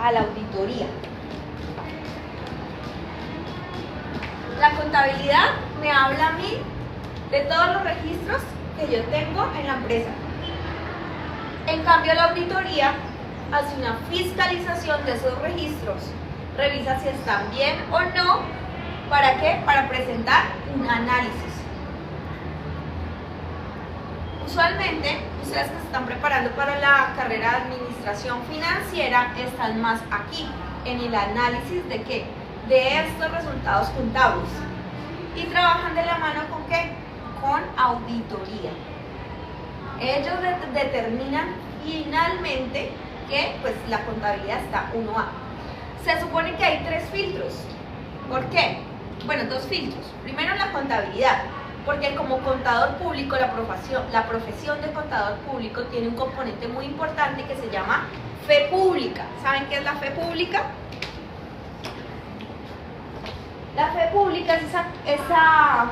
a la auditoría. La contabilidad me habla a mí de todos los registros que yo tengo en la empresa. En cambio, la auditoría hace una fiscalización de esos registros, revisa si están bien o no. ¿Para qué? Para presentar un análisis. Usualmente, ustedes que se están preparando para la carrera de administración financiera están más aquí, en el análisis de qué, de estos resultados contables, y trabajan de la mano con qué, con auditoría. Ellos determinan finalmente que pues la contabilidad está 1A. Se supone que hay 3 filtros. ¿Por qué? Bueno, 2 filtros. Primero, la contabilidad, porque como contador público, la profesión de contador público tiene un componente muy importante que se llama fe pública. ¿Saben qué es la fe pública? La fe pública es esa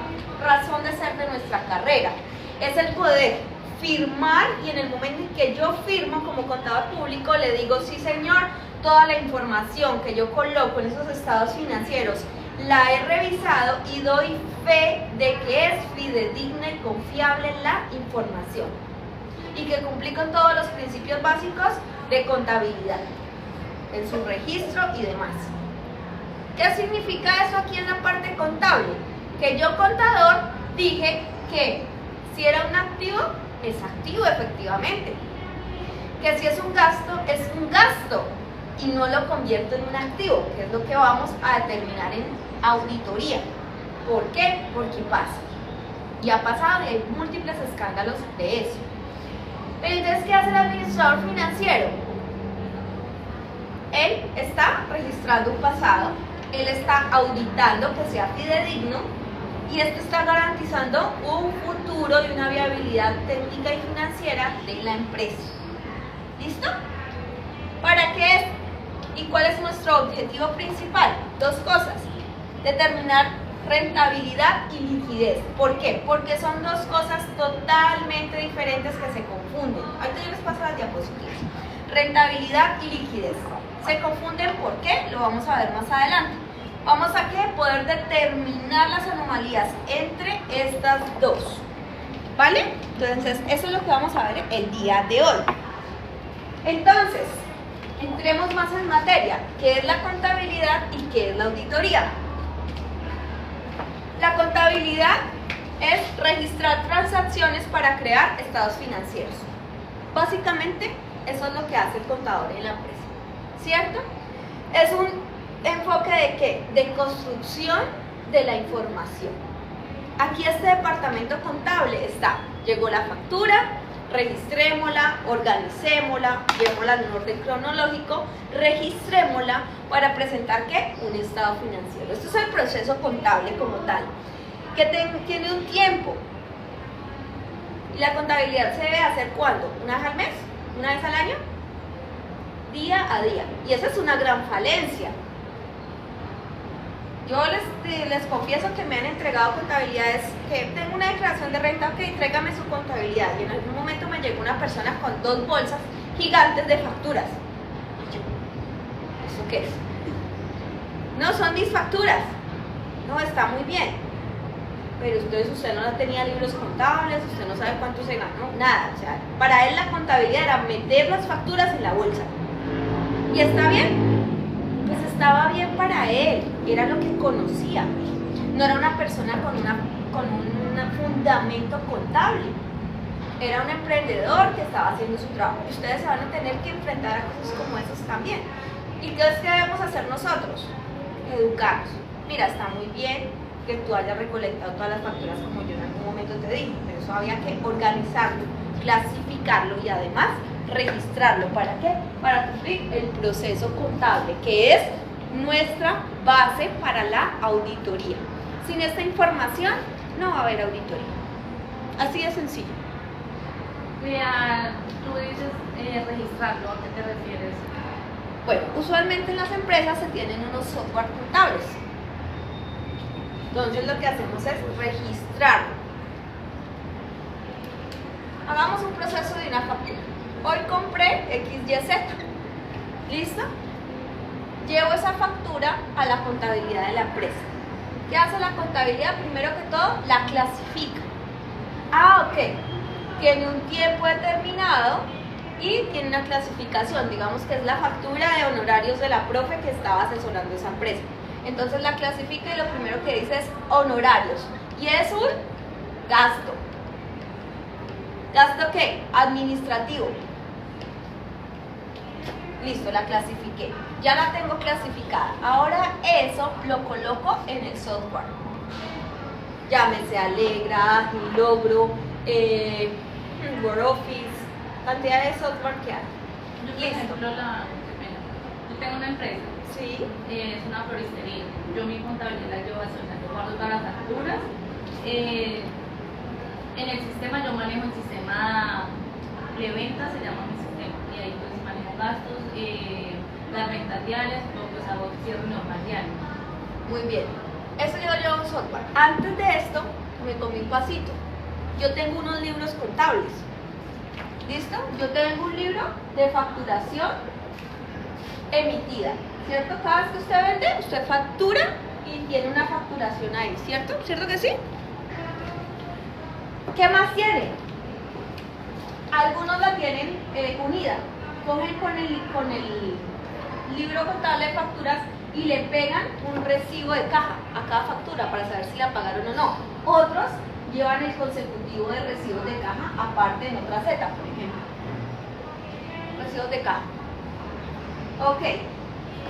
razón de ser de nuestra carrera. Es el poder firmar, y en el momento en que yo firmo como contador público le digo, sí señor, toda la información que yo coloco en esos estados financieros la he revisado y doy fe de que es fidedigna y confiable la información y que cumplí con todos los principios básicos de contabilidad en su registro y demás. ¿Qué significa eso aquí en la parte contable? Que yo, contador, dije que si era un activo, es activo efectivamente. Que si es un gasto y no lo convierto en un activo, que es lo que vamos a determinar en auditoría. ¿Por qué? Porque pasa. Y ha pasado y hay múltiples escándalos de eso. Pero entonces, ¿qué hace el administrador financiero? Él está registrando un pasado, él está auditando que sea fidedigno, y esto está garantizando un futuro y una viabilidad técnica y financiera de la empresa. ¿Listo? ¿Para qué es? ¿Y cuál es nuestro objetivo principal? 2 cosas. Determinar rentabilidad y liquidez. ¿Por qué? Porque son 2 cosas totalmente diferentes que se confunden. Ahorita yo les paso las diapositivas. Rentabilidad y liquidez. Se confunden, ¿por qué? Lo vamos a ver más adelante. Vamos a poder determinar las anomalías entre estas 2. ¿Vale? Entonces, eso es lo que vamos a ver el día de hoy. Entonces, entremos más en materia. ¿Qué es la contabilidad y qué es la auditoría? La contabilidad es registrar transacciones para crear estados financieros. Básicamente, eso es lo que hace el contador en la empresa, ¿cierto? Es un enfoque de ¿qué? De construcción de la información. Aquí este departamento contable está, llegó la factura, registrémosla, organicémosla, llevémosla en un orden cronológico, registrémosla para presentar ¿qué? Un estado financiero. Esto es el proceso contable como tal, que tiene un tiempo. ¿Y la contabilidad se debe hacer cuándo? ¿Una vez al mes? ¿Una vez al año? Día a día. Y esa es una gran falencia. Yo les confieso que me han entregado contabilidades, que tengo una declaración de renta, ok, tráigame su contabilidad. Y en algún momento me llegó una persona con 2 bolsas gigantes de facturas. Y yo, ¿eso qué es? No, son mis facturas. No, está muy bien. Pero entonces usted no tenía libros contables, usted no sabe cuánto se ganó, nada. O sea, para él la contabilidad era meter las facturas en la bolsa. ¿Y está bien? Pues estaba bien para él, era lo que conocía. No era una persona con un fundamento contable. Era un emprendedor que estaba haciendo su trabajo. Y ustedes se van a tener que enfrentar a cosas como esas también. ¿Y qué es que debemos hacer nosotros? Educarnos. Mira, está muy bien que tú hayas recolectado todas las facturas como yo en algún momento te dije, pero eso había que organizarlo, clasificarlo y además registrarlo. ¿Para qué? Para cumplir el proceso contable, que es nuestra base para la auditoría. Sin esta información no va a haber auditoría. Así de sencillo. Mira, tú dices registrarlo, ¿a qué te refieres? Bueno, usualmente en las empresas se tienen unos software contables. Entonces lo que hacemos es registrarlo. Hagamos un proceso de una factura. Hoy compré XYZ. ¿Listo? llevo esa factura a la contabilidad de la empresa. ¿Qué hace la contabilidad? Primero que todo, la clasifica. Ah, ok. Tiene un tiempo determinado y tiene una clasificación, digamos que es la factura de honorarios de la profe que estaba asesorando esa empresa. Entonces la clasifica y lo primero que dice es honorarios. Y es un gasto. ¿Gasto qué? Administrativo. Listo, la clasifiqué. Ya la tengo clasificada. Ahora eso lo coloco en el software. Llámese Alegra, Logro, WordOffice, cantidad de software que hay. Yo, por ejemplo, yo tengo una empresa. Sí. Es una floristería. Yo mi contabilidad la llevo así, o sea, yo guardo todas las facturas. En el sistema yo manejo el sistema preventa, se llama mi sistema, y ahí pues manejo gastos, las ventas diarias, pues hago cierre normal diario. Muy bien. Eso yo lo llevo en software. Antes de esto, me tomé un pasito. Yo tengo unos libros contables. ¿Listo? Yo tengo un libro de facturación emitida. ¿Cierto? Cada vez que usted vende, usted factura y tiene una facturación ahí. ¿Cierto? ¿Cierto que sí? ¿Qué más tiene? Algunos la tienen unida. Cogen con el libro contable de facturas y le pegan un recibo de caja a cada factura para saber si la pagaron o no. Otros llevan el consecutivo de recibos de caja aparte en otra Z, por ejemplo. Recibos de caja. Ok.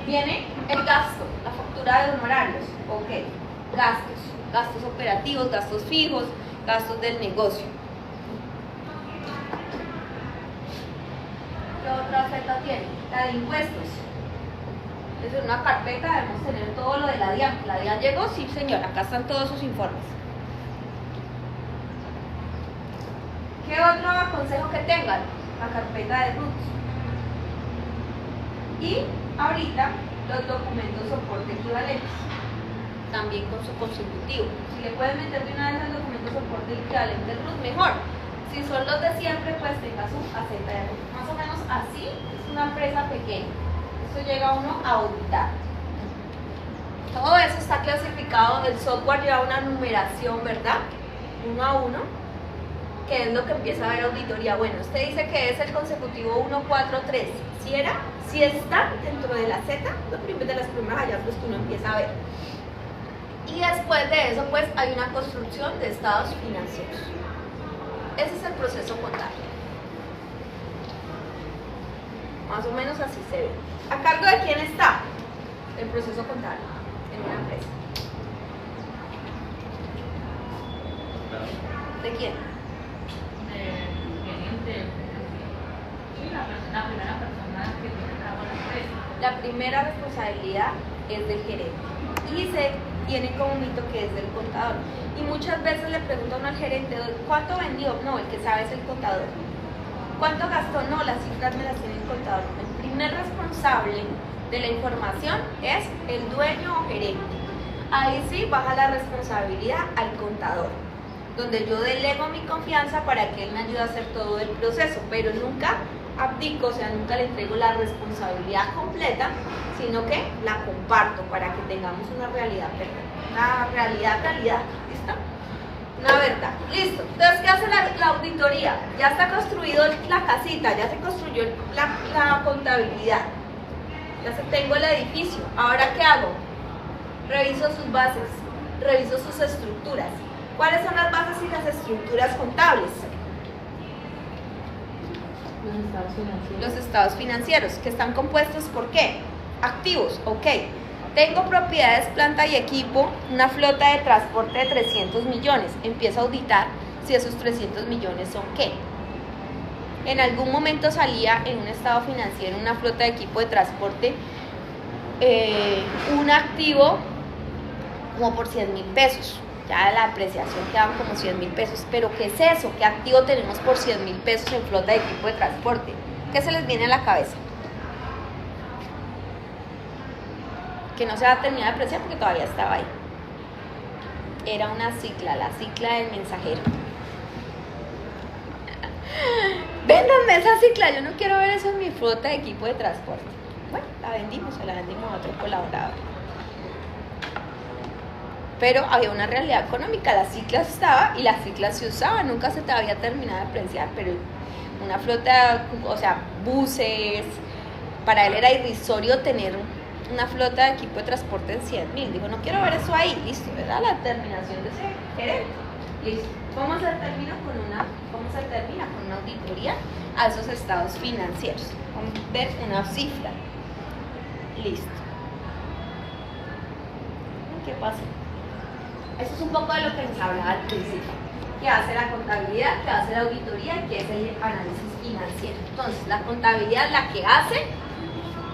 Viene el gasto, la factura de honorarios. Ok. Gastos operativos, gastos fijos, gastos del negocio. ¿Qué otra Z tiene? La de impuestos. Es una carpeta, debemos tener todo lo de la DIAN. ¿La DIAN llegó? Sí, señor, acá están todos sus informes. ¿Qué otro aconsejo que tengan? La carpeta de RUTs. Y ahorita los documentos soporte equivalentes, también con su consecutivo. Si le pueden meter de una vez el documento soporte equivalente RUT, mejor. Si son los de siempre, pues tenga su AZ de RUT. Más o menos así es una empresa pequeña. Esto llega uno a auditar. Todo eso está clasificado, el software lleva una numeración, ¿verdad? 1 a 1, que es lo que empieza a ver auditoría. Bueno, usted dice que es el consecutivo 1, 4, 3. ¿Sí era? Si está dentro de la Z, de las primeras hallazgos que uno empieza a ver. Y después de eso, pues hay una construcción de estados financieros. Ese es el proceso contable. Más o menos así se ve. ¿A cargo de quién está el proceso contable en una empresa? ¿De quién? Del gerente. Sí, la primera persona que tiene cargo en la empresa. La primera responsabilidad es del gerente y se tiene como mito que es del contador. Y muchas veces le preguntan al gerente, ¿cuánto vendió? No, el que sabe es el contador. ¿Cuánto gastó? No, las cifras me las tiene el contador. El primer responsable de la información es el dueño o gerente. Ahí sí baja la responsabilidad al contador, donde yo delego mi confianza para que él me ayude a hacer todo el proceso, pero nunca abdico, o sea, nunca le entrego la responsabilidad completa, sino que la comparto para que tengamos una realidad perfecta, una realidad, ¿listo? Una verdad, listo. Entonces, ¿qué hace la auditoría? Ya está construido la casita, ya se construyó la contabilidad, ya tengo el edificio. Ahora, ¿qué hago? Reviso sus bases, reviso sus estructuras. ¿Cuáles son las bases y las estructuras contables? Los estados financieros, que están compuestos por ¿qué? Activos, ok. Tengo propiedades, planta y equipo, una flota de transporte de 300 millones. Empiezo a auditar si esos 300 millones son ¿qué? En algún momento salía en un estado financiero una flota de equipo de transporte, un activo como por 100.000 pesos. Ya la apreciación quedaban como 100.000 pesos. Pero ¿qué es eso? ¿Qué activo tenemos por 100.000 pesos en flota de equipo de transporte? ¿Qué se les viene a la cabeza? Que no se ha terminado de apreciar porque todavía estaba ahí. Era una cicla, la cicla del mensajero. Véndanme esa cicla, yo no quiero ver eso en mi flota de equipo de transporte. bueno, la vendimos a otro colaborador. Pero había una realidad económica, la cicla estaba y la cicla se usaba, nunca se te había terminado de apreciar, pero una flota, o sea, buses, para él era irrisorio tener una flota de equipo de transporte en 100.000. Dijo, no quiero ver eso ahí, listo, era la terminación de ese gerente. Listo. ¿Cómo se termina con una auditoría a esos estados financieros? Vamos a ver una cifra. Listo. ¿Qué pasa? Eso es un poco de lo que les hablaba al principio. ¿Qué hace la contabilidad? ¿Qué hace la auditoría? ¿Qué es el análisis financiero? Entonces, la contabilidad la que hace,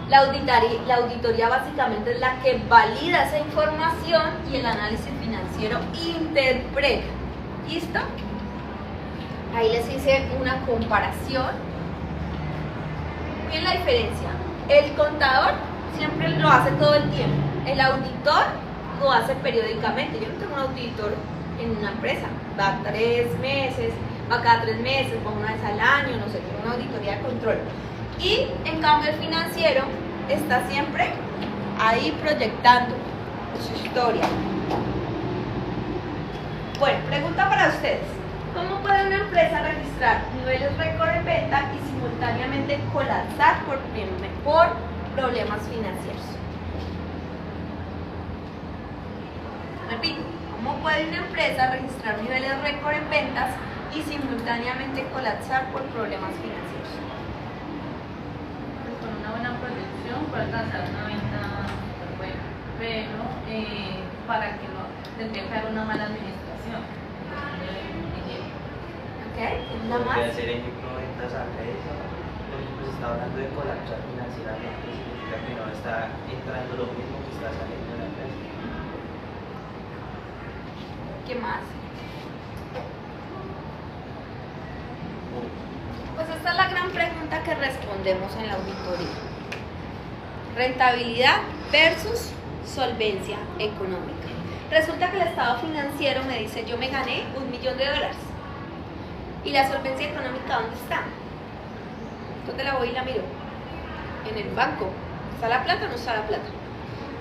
la auditoría básicamente es la que valida esa información y el análisis financiero interpreta. ¿Listo? Ahí les hice una comparación. Miren la diferencia. El contador siempre lo hace todo el tiempo. El auditor lo hace periódicamente. Yo no tengo un auditor en una empresa. Va 3 meses, va cada 3 meses, va una vez al año, no sé, tengo una auditoría de control. Y en cambio el financiero está siempre ahí proyectando su historia. Bueno, pregunta para ustedes. ¿Cómo puede una empresa registrar niveles récord de venta y simultáneamente colapsar por problemas financieros? Repito, ¿cómo puede una empresa registrar niveles récord en ventas y simultáneamente colapsar por problemas financieros? Pues con una buena proyección puede alcanzar una venta súper buena, pero para que no tendría que haber una mala administración. ¿Ok? ¿Nada más? Podría ser ejemplo de ventas a crédito, porque pues está hablando de colapsar financieramente, significa que no está entrando lo mismo que está saliendo de la empresa. ¿Qué más? Pues esta es la gran pregunta que respondemos en la auditoría. Rentabilidad versus solvencia económica. Resulta que el estado financiero me dice, yo me gané $1.000.000. ¿Y la solvencia económica dónde está? ¿Dónde la voy y la miro? En el banco. ¿Está la plata o no está la plata?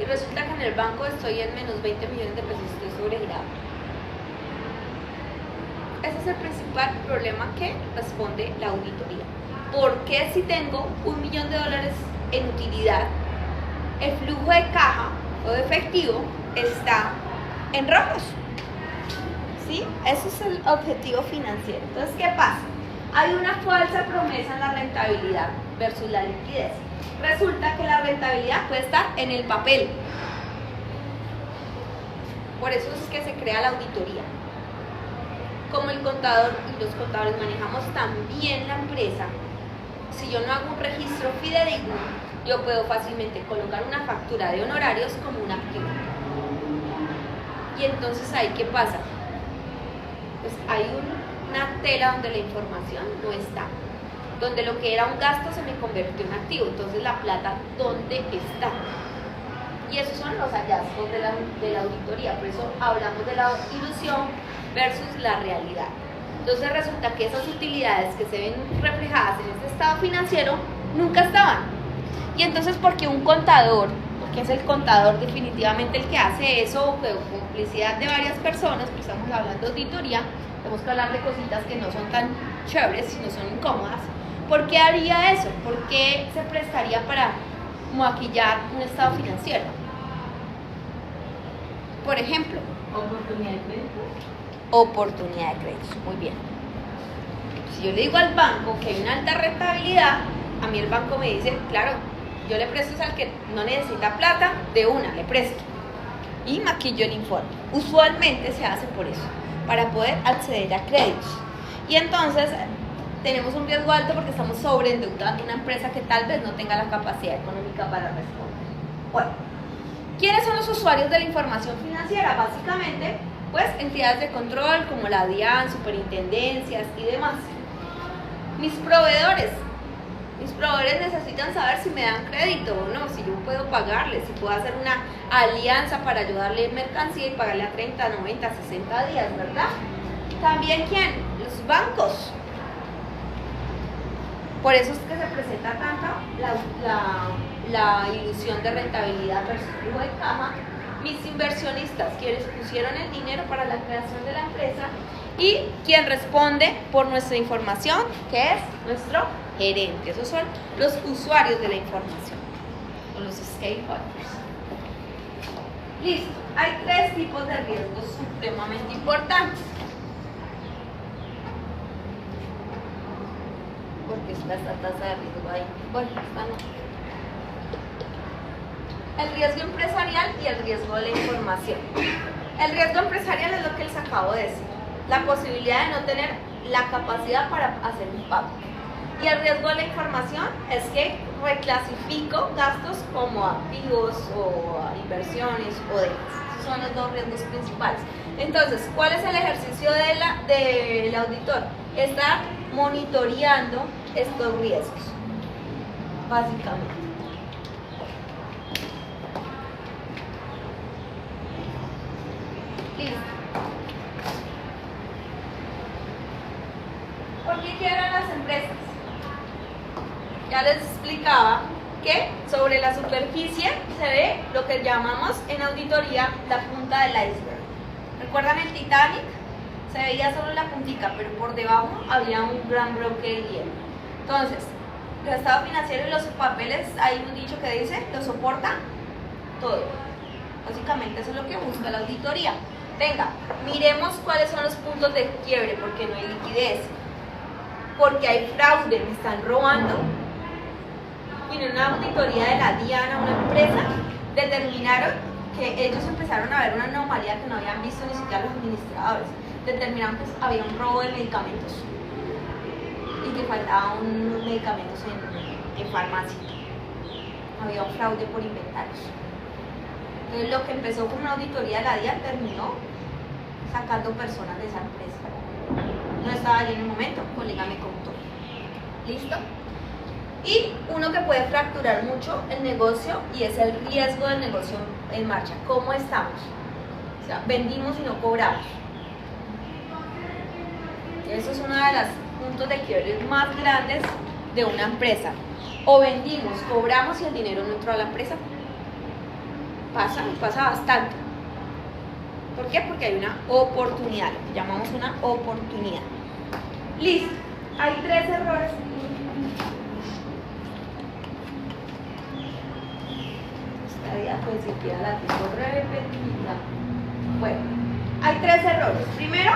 Y resulta que en el banco estoy en menos 20 millones de pesos, estoy sobregirado. Ese es el principal problema que responde la auditoría. ¿Por qué si tengo $1.000.000 en utilidad, el flujo de caja o de efectivo está en rojos? ¿Sí? Ese es el objetivo financiero. Entonces, ¿qué pasa? Hay una falsa promesa en la rentabilidad versus la liquidez. Resulta que la rentabilidad puede estar en el papel. Por eso es que se crea la auditoría. Como el contador y los contadores manejamos también la empresa, si yo no hago un registro fidedigno, yo puedo fácilmente colocar una factura de honorarios como un activo. Y entonces ahí, ¿qué pasa? Pues hay una tela donde la información no está, donde lo que era un gasto se me convirtió en activo. Entonces la plata, ¿dónde está? Y esos son los hallazgos de la auditoría. Por eso hablamos de la ilusión versus la realidad. Entonces resulta que esas utilidades que se ven reflejadas en este estado financiero nunca estaban. Y entonces, porque un contador, porque es el contador definitivamente el que hace eso, con complicidad de varias personas, porque estamos hablando de auditoría, tenemos que hablar de cositas que no son tan chéveres, sino son incómodas. ¿Por qué haría eso? ¿Por qué se prestaría para maquillar un estado financiero? Por ejemplo, Oportunidad de crédito. oportunidad de créditos. Muy bien. Si yo le digo al banco que hay una alta rentabilidad, a mí el banco me dice, claro, yo le presto al que no necesita plata, de una, le presto. Y maquillo el informe. Usualmente se hace por eso, para poder acceder a créditos. Y entonces tenemos un riesgo alto porque estamos sobreendeudando una empresa que tal vez no tenga la capacidad económica para responder. Bueno, ¿quiénes son los usuarios de la información financiera? Básicamente, pues entidades de control como la DIAN, superintendencias y demás. Mis proveedores necesitan saber si me dan crédito o no, si yo puedo pagarles, si puedo hacer una alianza para ayudarle en mercancía y pagarle a 30, 90, 60 días, ¿verdad? También, ¿quién? Los bancos. Por eso es que se presenta tanto la ilusión de rentabilidad versus flujo de caja. Mis inversionistas, quienes pusieron el dinero para la creación de la empresa, y quien responde por nuestra información, que es nuestro gerente. Esos son los usuarios de la información, o los stakeholders. Listo. Hay 3 tipos de riesgos supremamente importantes. Porque está esta tasa de riesgo ahí. Bueno, esta no. El riesgo empresarial y el riesgo de la información. El riesgo empresarial es lo que les acabo de decir. La posibilidad de no tener la capacidad para hacer un pago. Y el riesgo de la información es que reclasifico gastos como activos o inversiones o demás. Esos son los 2 riesgos principales. Entonces, ¿cuál es el ejercicio del auditor? Está monitoreando estos riesgos, básicamente. Listo. ¿Por qué quiebran las empresas? Ya les explicaba que sobre la superficie se ve lo que llamamos en auditoría la punta del iceberg. ¿Recuerdan el Titanic? Se veía solo la puntica, pero por debajo había un gran bloque de hielo. Entonces, el estado financiero y los papeles, hay un dicho que dice, lo soporta todo. Básicamente eso es lo que busca la auditoría. Venga, miremos cuáles son los puntos de quiebre, porque no hay liquidez, porque hay fraude, me están robando. Y en una auditoría de la Diana, una empresa, determinaron que ellos empezaron a ver una anomalía que no habían visto ni siquiera los administradores. Determinaron que había un robo de medicamentos y que faltaban unos medicamentos en farmacia. Había un fraude por inventarios. Entonces, lo que empezó con una auditoría de la DIA terminó sacando personas de esa empresa. No estaba allí en el momento, un colega me contó. ¿Listo? Y uno que puede fracturar mucho el negocio, y es el riesgo del negocio en marcha. ¿Cómo estamos? O sea, vendimos y no cobramos. Eso es uno de los puntos de quiebre más grandes de una empresa. O vendimos, cobramos y el dinero no entró a la empresa. Pasa bastante. ¿Por qué? Porque hay una oportunidad, lo que llamamos una oportunidad. Listo. Hay 3 errores. Esta diapositiva la tengo repetida. Bueno, hay 3 errores. Primero,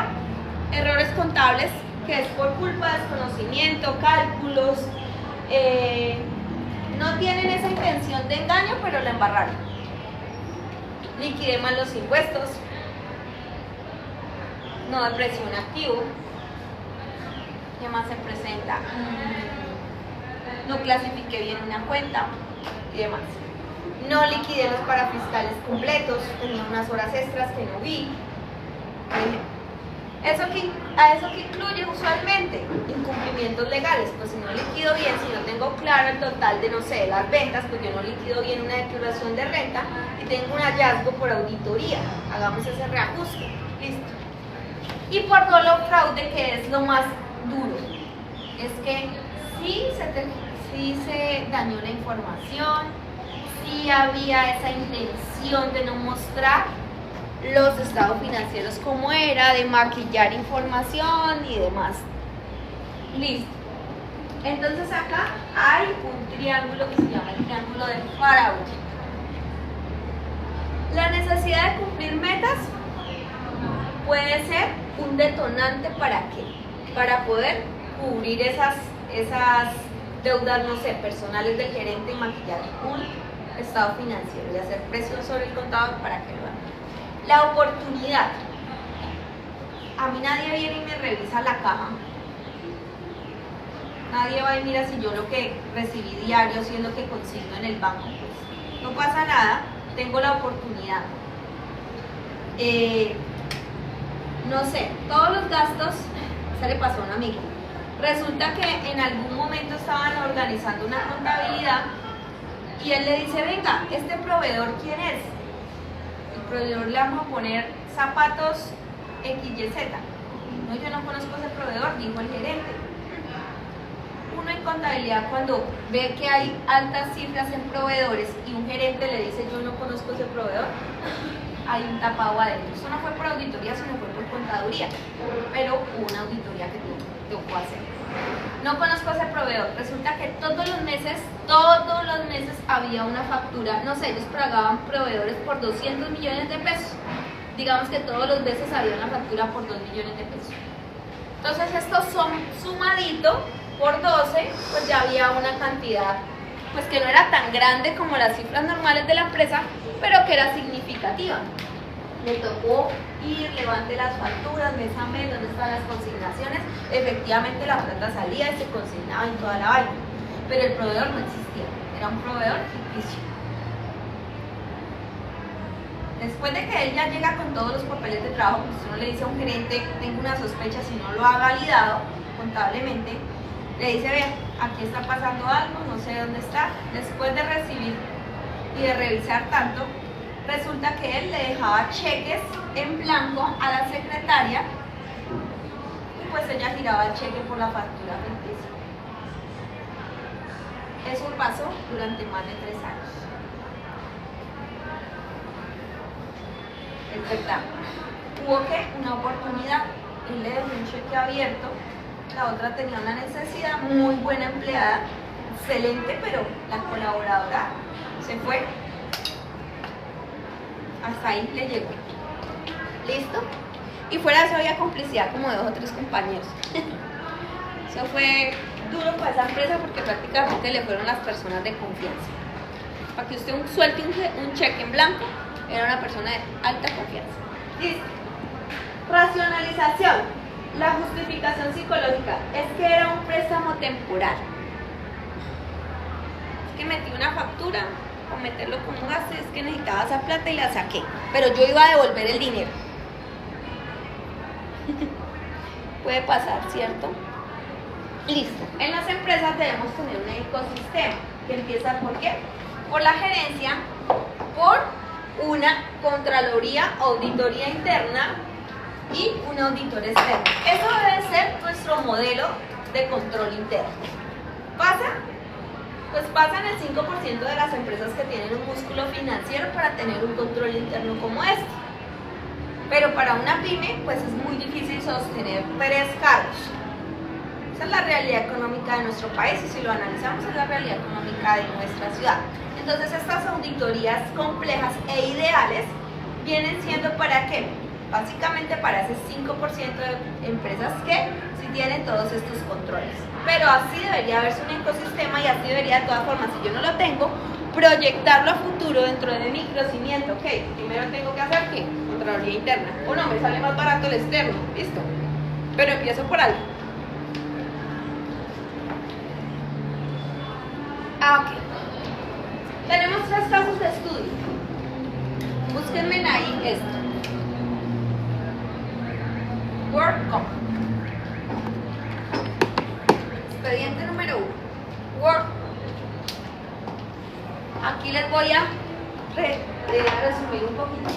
errores contables, que es por culpa de desconocimiento, cálculos. No tienen esa intención de engaño, pero la embarraron. Liquidé mal los impuestos. No deprecié un activo. ¿Qué más se presenta? No clasifiqué bien una cuenta y demás. No liquidé los parafiscales completos, tenía unas horas extras que no vi. ¿A eso que incluye usualmente? Incumplimientos legales. Pues si no liquido bien, si no tengo claro el total de, no sé, las ventas, pues yo no liquido bien una declaración de renta y tengo un hallazgo por auditoría. Hagamos ese reajuste. Listo. Y por dolo fraude, que es lo más duro, es que sí se dañó la información, sí había esa intención de no mostrar los estados financieros como era, de maquillar información y demás. Listo. Entonces acá hay un triángulo que se llama el triángulo del fraude. La necesidad de cumplir metas puede ser un detonante. ¿Para qué? Para poder cubrir esas deudas, no sé, personales del gerente y maquillar un estado financiero y hacer presión sobre el contador para que lo haga. La oportunidad. A mí nadie viene y me revisa la caja. Nadie va y mira si yo lo que recibí diario, si es lo que consigno en el banco. Pues no pasa nada, tengo la oportunidad. No sé, todos los gastos, se le pasó a un amigo. Resulta que en algún momento estaban organizando una contabilidad y él le dice, venga, ¿este proveedor quién es? El proveedor le vamos a poner zapatos XYZ. No, yo no conozco ese proveedor, dijo el gerente. uno en contabilidad cuando ve que hay altas cifras en proveedores y un gerente le dice yo no conozco ese proveedor? Hay un tapado adentro. Eso no fue por auditoría, sino fue por contaduría, pero hubo una auditoría que tocó hacer. No conozco ese proveedor. Resulta que todos los meses había una factura. No sé, ellos pagaban proveedores por 200 millones de pesos. Digamos que todos los meses había una factura por 2 millones de pesos. Entonces esto sumadito por 12, pues ya había una cantidad pues que no era tan grande como las cifras normales de la empresa, pero que era significativa. Le tocó ir, levante las facturas, mes a mes, dónde están las consignaciones. Efectivamente la plata salía y se consignaba en toda la vaina, pero el proveedor no existía, era un proveedor ficticio. Después de que él ya llega con todos los papeles de trabajo, pues uno le dice a un gerente, tengo una sospecha, si no lo ha validado contablemente, le dice, ve, aquí está pasando algo, no sé dónde está. Después de recibir y de revisar tanto, resulta que él le dejaba cheques en blanco a la secretaria y pues ella giraba el cheque por la factura ficticia. Eso pasó durante más de 3 años. Es verdad. Hubo que una oportunidad, él le dejó un cheque abierto, la otra tenía una necesidad, muy buena empleada, excelente, pero la colaboradora se fue. Hasta ahí le llegó. ¿Listo? Y fuera de eso había complicidad como de 2 o 3 compañeros. Eso fue duro para esa empresa porque prácticamente le fueron las personas de confianza. Para que usted suelte un cheque en blanco, era una persona de alta confianza. Listo. Racionalización. La justificación psicológica es que era un préstamo temporal. Es que metí una factura o meterlo como gasto, es que necesitaba esa plata y la saqué, pero yo iba a devolver el dinero. Puede pasar, ¿cierto? Listo. En las empresas debemos tener un ecosistema que empieza ¿por qué? Por la gerencia, por una contraloría, auditoría interna y un auditor externo. Eso debe ser nuestro modelo de control interno. ¿Pasa? Pues pasa en el 5% de las empresas que tienen un músculo financiero para tener un control interno como este. Pero para una pyme, pues es muy difícil sostener 3 cargos. Esa es la realidad económica de nuestro país y si lo analizamos es la realidad económica de nuestra ciudad. Entonces estas auditorías complejas e ideales vienen siendo ¿para qué? Básicamente para ese 5% de empresas que sí tienen todos estos controles. Pero así debería haberse un ecosistema y así debería de todas formas, si yo no lo tengo, proyectarlo a futuro dentro de mi crecimiento. Ok, primero tengo que hacer ¿qué? Contraloría interna. O no, me sale más barato el externo, listo. Pero empiezo por algo. Ok. Tenemos 3 casos de estudio. Búsquenme ahí esto. WorkComp. Expediente número 1. Work. Aquí les voy a resumir un poquito.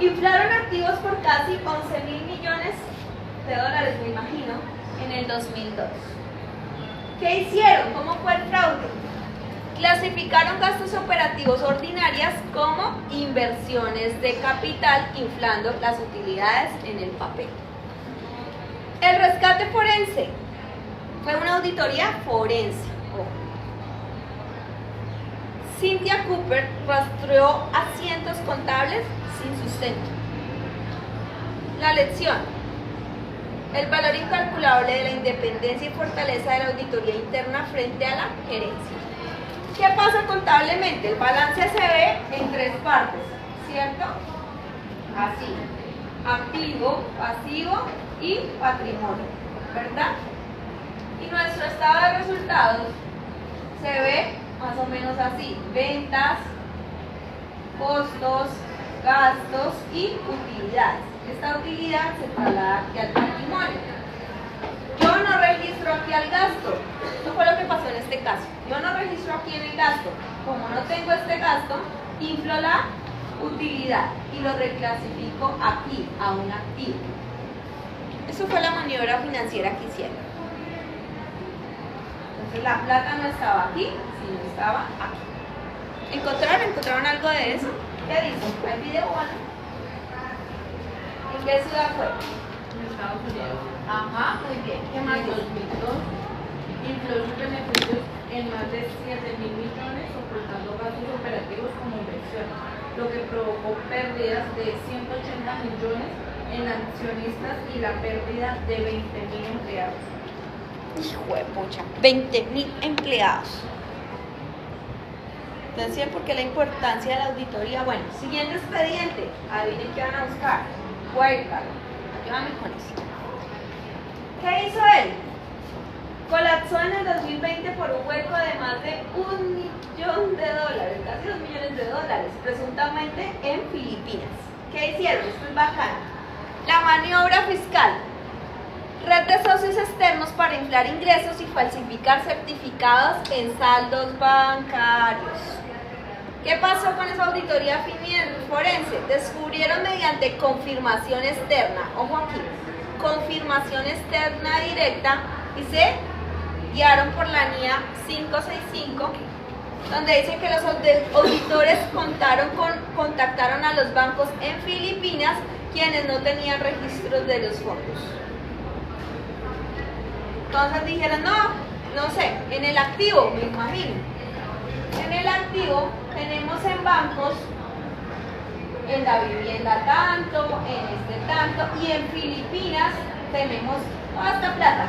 Inflaron activos por casi 11.000 millones de dólares, me imagino, en el 2002. ¿Qué hicieron? ¿Cómo fue el fraude? Clasificaron gastos operativos ordinarias como inversiones de capital, inflando las utilidades en el papel. El rescate forense fue una auditoría forense. Cynthia Cooper rastreó asientos contables sin sustento. La lección: el valor incalculable de la independencia y fortaleza de la auditoría interna frente a la gerencia. ¿Qué pasa contablemente? El balance se ve en 3 partes, ¿cierto? Así: activo, pasivo y patrimonio, ¿verdad? Y nuestro estado de resultados se ve más o menos así: ventas, costos, gastos y utilidades. Esta utilidad se traslada aquí al patrimonio. Yo no registro aquí al gasto. Esto fue lo que pasó en este caso. Yo no registro aquí en el gasto. Como no tengo este gasto, inflo la utilidad y lo reclasifico aquí a un activo. Eso fue la maniobra financiera que hicieron. Entonces la plata no estaba aquí, sino estaba aquí. ¿Encontraron algo de eso? ¿Qué dice? ¿Hay video o algo? ¿En qué ciudad fue? En Estados Unidos. Ajá, muy bien. ¿Qué más En dice? 2002 infló sus beneficios en más de 7.000 millones, ocultando gastos operativos como inversión, lo que provocó pérdidas de 180 millones en accionistas y la pérdida de 20.000 empleados. Hijo de pucha, 20.000 empleados. Entonces, ¿por qué la importancia de la auditoría? Bueno, siguiente expediente. Adivinen qué van a buscar. Wirecard. Ayúdame con eso. ¿Qué hizo él? Colapsó en el 2020 por un hueco de más de $1 millón, casi $2 millones, presuntamente en Filipinas. ¿Qué hicieron? Esto es bacano. La maniobra fiscal. Red de socios externos para inflar ingresos y falsificar certificados en saldos bancarios. ¿Qué pasó con esa auditoría forense? Descubrieron mediante confirmación externa, ojo aquí, confirmación externa directa, y se guiaron por la NIA 565, donde dice que los auditores contactaron a los bancos en Filipinas, quienes no tenían registros de los fondos. Entonces dijeron, no sé, en el activo, me imagino. En el activo tenemos en bancos, en la vivienda tanto, en este tanto, y en Filipinas tenemos toda esta plata.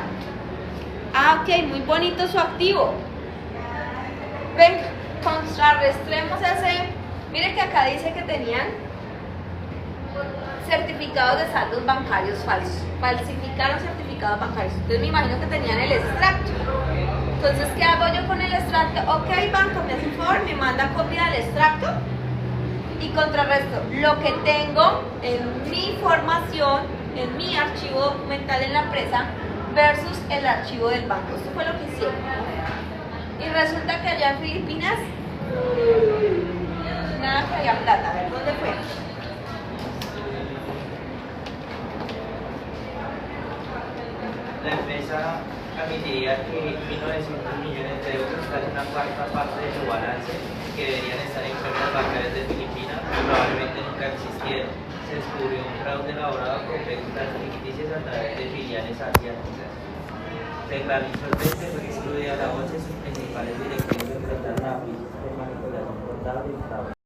Ah, ok, muy bonito su activo. Ven, contrarrestremos ese. Miren que acá dice que tenían certificados de saldos bancarios falsos. Falsificaron certificados bancarios. Entonces me imagino que tenían el extracto. Entonces, ¿qué hago yo con el extracto? Ok, banco, me hace un favor, me manda copia del extracto y contrarresto lo que tengo en mi información, en mi archivo documental en la empresa versus el archivo del banco. Esto fue lo que hicieron. Y resulta que allá en Filipinas, nada que había plata. A ver, ¿dónde fue? La empresa admitiría que 1.900 millones de euros, casi una cuarta parte de su balance, que deberían estar en cuentas bancarias de Filipinas, probablemente nunca existieron. Se descubrió un fraude elaborado con cuentas ficticias a través de filiales asiáticas. Se realizó el test, fue excluida la bolsa y sus principales directivos enfrentaron a juicios por manipulación contable y fraude.